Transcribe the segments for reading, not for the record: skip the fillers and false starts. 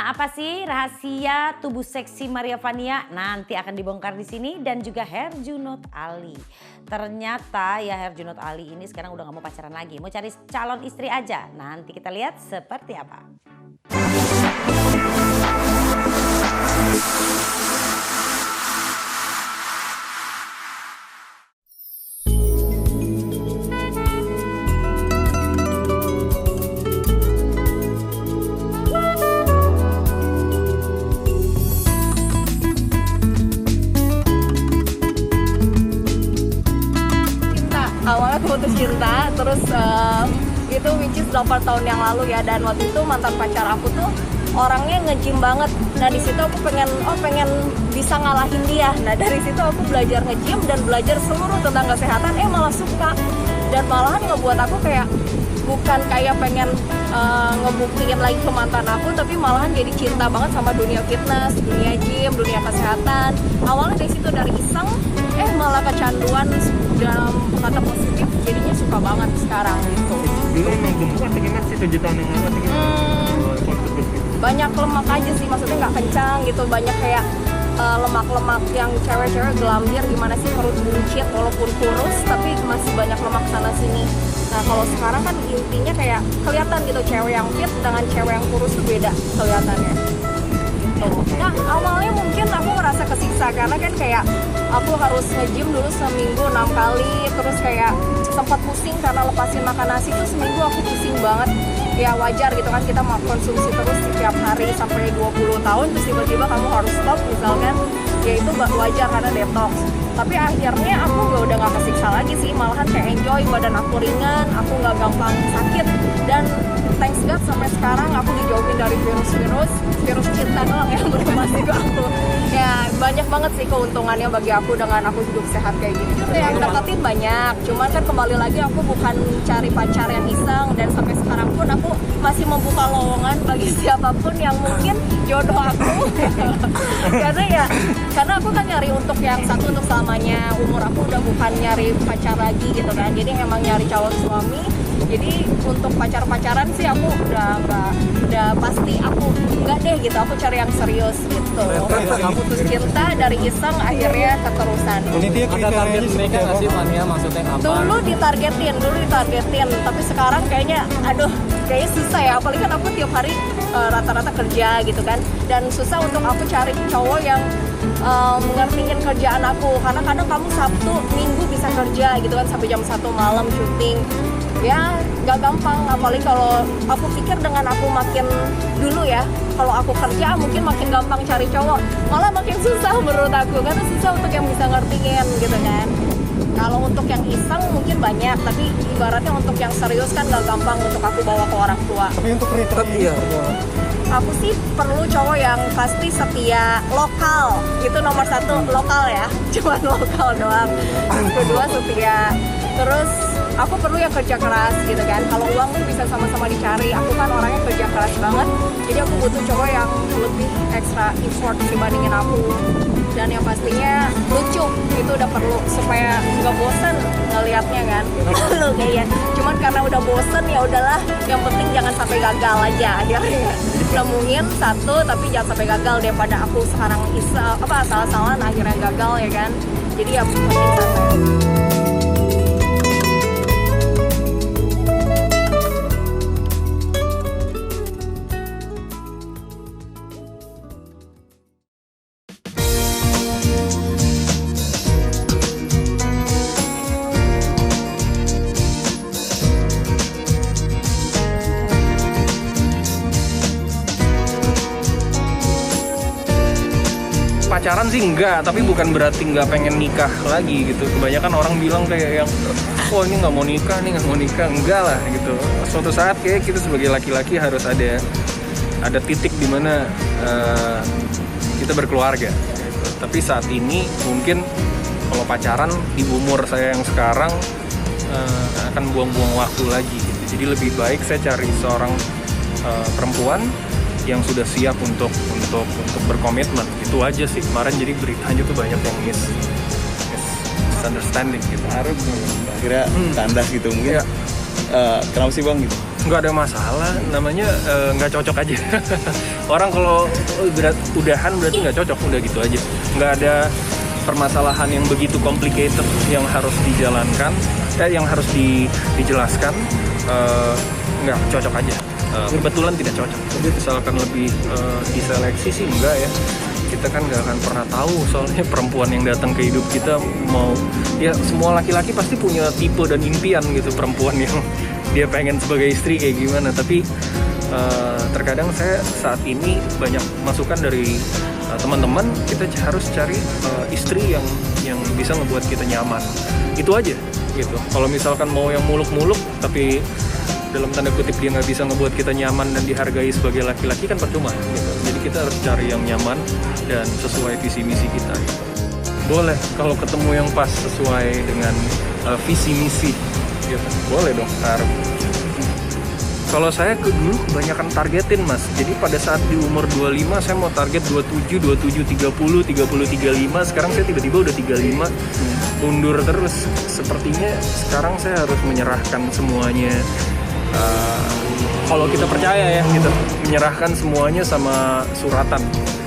apa sih rahasia tubuh seksi Maria Vania? Nanti akan dibongkar di sini dan juga Herjunot Ali. Ternyata ya Herjunot Ali ini sekarang udah gak mau pacaran lagi, mau cari calon istri aja. Nanti kita lihat seperti apa. Awalnya aku putus cinta, terus itu which is 8 tahun yang lalu ya, dan waktu itu mantan pacar aku tuh orangnya nge-gym banget. Nah di situ aku pengen bisa ngalahin dia. Nah dari situ aku belajar nge-gym dan belajar seluruh tentang kesehatan, malah suka. Dan malahan ngebuat aku kayak bukan kayak pengen ngebuktiin lagi ke mantan aku, tapi malahan jadi cinta banget sama dunia fitness, dunia gym, dunia kesehatan. Awalnya dari situ, dari iseng, malah kecanduan dalam kata positif, jadinya suka banget sekarang gitu. Dulu emang gemuk atau gimana sih 7 tahun yang lalu atau gimana? Banyak lemak aja sih, maksudnya nggak kencang gitu, banyak kayak lemak-lemak yang cewek-cewek gelambir gimana sih, perut buncit walaupun kurus tapi masih banyak lemak sana sini. Nah kalau sekarang kan intinya kayak kelihatan gitu, cewek yang fit dengan cewek yang kurus tuh beda kelihatannya. Nah awalnya mungkin aku ngerasa kesiksa karena kan kayak aku harus nge-gym dulu seminggu 6 kali, terus kayak sempat pusing karena lepasin makan nasi tuh seminggu aku pusing banget. Ya wajar gitu kan, kita mau konsumsi terus setiap hari sampai 20 tahun terus tiba-tiba kamu harus stop misalkan, ya itu wajar karena detox. Tapi akhirnya aku udah gak kesiksa lagi sih, malahan kayak enjoy, badan aku ringan, aku gak gampang sakit. Dan thanks God sampai sekarang aku dijauhin dari virus cinta doang yang bermasuk ke aku. Ya banyak banget sih keuntungannya bagi aku dengan aku hidup sehat kayak gini. Yang deketin banyak, cuman kan kembali lagi aku bukan cari pacar yang iseng. Dan sampai sekarang pun aku masih membuka lowongan bagi siapapun yang mungkin jodoh aku. Karena aku kan nyari untuk yang satu untuk selamanya. Umur aku udah bukan nyari pacar lagi gitu kan, jadi emang nyari calon suami. Jadi untuk pacaran sih aku udah pasti aku enggak deh gitu, aku cari yang serius gitu. Aku putus cinta dari iseng akhirnya keterusan. Ada target mereka nggak sih Vania, maksudnya apa? Dulu ditargetin, tapi sekarang kayaknya kayaknya susah ya, apalagi kan aku tiap hari rata-rata kerja gitu kan, dan susah untuk aku cari cowok yang mengertiin kerjaan aku, karena kadang kamu Sabtu, Minggu bisa kerja gitu kan sampai jam 1 malam syuting. Ya gak gampang, apalagi kalau aku pikir dengan aku makin dulu ya, kalau aku kerja mungkin makin gampang cari cowok, malah makin susah menurut aku, karena susah untuk yang bisa ngertiin gitu kan. Kalau untuk yang iseng mungkin banyak, tapi ibaratnya untuk yang serius kan gak gampang untuk aku bawa ke orang tua. Tapi untuk kriteria aku sih perlu cowok yang pasti setia, lokal, itu nomor 1, lokal ya, cuma lokal doang. Kedua setia, terus aku perlu yang kerja keras gitu kan. Kalau uang tuh bisa sama-sama dicari, aku kan orangnya kerja keras banget, jadi aku butuh cowok yang lebih extra effort dibandingin aku. Dan yang pastinya lucu, itu udah perlu supaya nggak bosen ngelihatnya kan. Kayak cuman karena udah bosen ya udahlah, yang penting jangan sampai gagal aja akhirnya. Nemuin satu tapi jangan sampai gagal, daripada aku sekarang salah-salahan akhirnya gagal ya kan. Jadi ya penting satu. Pacaran sih enggak, tapi bukan berarti nggak pengen nikah lagi gitu. Kebanyakan orang bilang kayak yang, oh ini nggak mau nikah, enggak lah gitu. Suatu saat kayak kita sebagai laki-laki harus ada titik di mana kita berkeluarga. Gitu. Tapi saat ini mungkin kalau pacaran di umur saya yang sekarang akan buang-buang waktu lagi. Gitu. Jadi lebih baik saya cari seorang perempuan yang sudah siap untuk berkomitmen. Itu aja sih. Kemarin jadi beritanya tuh banyak yang misunderstanding gitu. Harus kira kandas gitu mungkin. Ya. Kenapa sih Bang gitu? nggak ada masalah, namanya nggak cocok aja. Orang kalau udahan berarti nggak cocok, udah gitu aja. Nggak ada permasalahan yang begitu complicated yang harus dijalankan, yang harus dijelaskan. Nggak cocok aja. Kebetulan tidak cocok. Jadi misalkan lebih diseleksi sih enggak ya. Kita kan nggak akan pernah tahu, soalnya perempuan yang datang ke hidup kita mau, ya semua laki-laki pasti punya tipe dan impian gitu, perempuan yang dia pengen sebagai istri kayak gimana. Tapi terkadang saya saat ini banyak masukan dari teman-teman, kita harus cari istri yang bisa ngebuat kita nyaman. Itu aja gitu. Kalau misalkan mau yang muluk-muluk tapi dalam tanda kutip dia nggak bisa ngebuat kita nyaman dan dihargai sebagai laki-laki, kan percuma gitu. Jadi kita harus cari yang nyaman dan sesuai visi misi kita gitu. Boleh kalau ketemu yang pas sesuai dengan visi misi gitu. Boleh dong. Kalau saya dulu kebanyakan targetin mas. Jadi pada saat di umur 25 saya mau target 27, 30, 35. Sekarang saya tiba-tiba udah 35. Mundur terus. Sepertinya sekarang saya harus menyerahkan semuanya. Kalau kita percaya ya gitu, menyerahkan semuanya sama suratan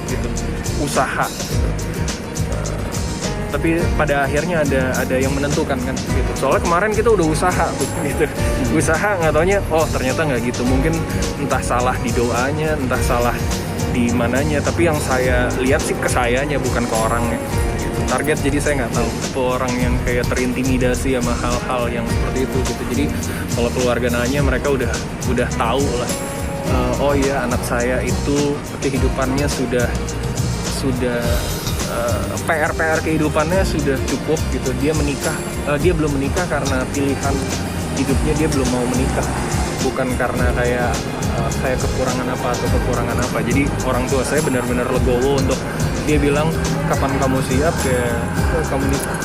gitu, usaha. Tapi pada akhirnya ada yang menentukan kan gitu. Soalnya kemarin kita udah usaha gitu. Usaha nggak taunya, oh ternyata nggak gitu. Mungkin entah salah di doanya, entah salah di mananya. Tapi yang saya lihat sih ke sayanya, bukan ke orangnya. Target, jadi saya nggak tahu tipe orang yang kayak terintimidasi sama hal-hal yang seperti itu gitu. Jadi kalau keluarga nanya, mereka udah tahu lah. Oh iya, anak saya itu kehidupannya sudah PR kehidupannya sudah cukup gitu. Dia menikah, dia belum menikah karena pilihan hidupnya dia belum mau menikah, bukan karena kayak saya kekurangan apa atau kekurangan apa. Jadi orang tua saya benar-benar legowo untuk dia bilang kapan kamu siap ya kamu nikah.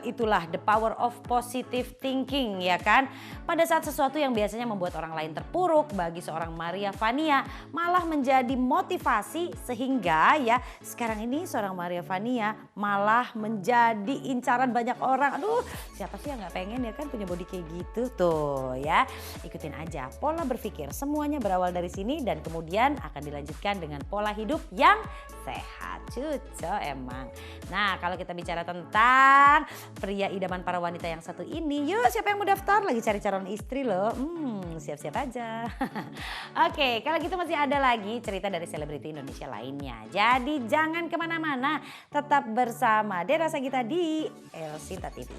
Itulah the power of positive thinking ya kan. Pada saat sesuatu yang biasanya membuat orang lain terpuruk, bagi seorang Maria Vania malah menjadi motivasi, sehingga ya sekarang ini seorang Maria Vania malah menjadi incaran banyak orang. Aduh, siapa sih yang gak pengen ya kan punya body kayak gitu tuh ya. Ikutin aja pola berpikir, semuanya berawal dari sini dan kemudian akan dilanjutkan dengan pola hidup yang sehat. Cuco emang. Nah, kalau kita bicara tentang pria idaman para wanita yang satu ini, yuk siapa yang mau daftar? Lagi cari calon istri loh. Siap-siap aja. Oke, kalau gitu masih ada lagi cerita dari selebriti Indonesia lainnya. Jadi jangan kemana-mana, tetap bersama Dera Sagita di El Sinta TV.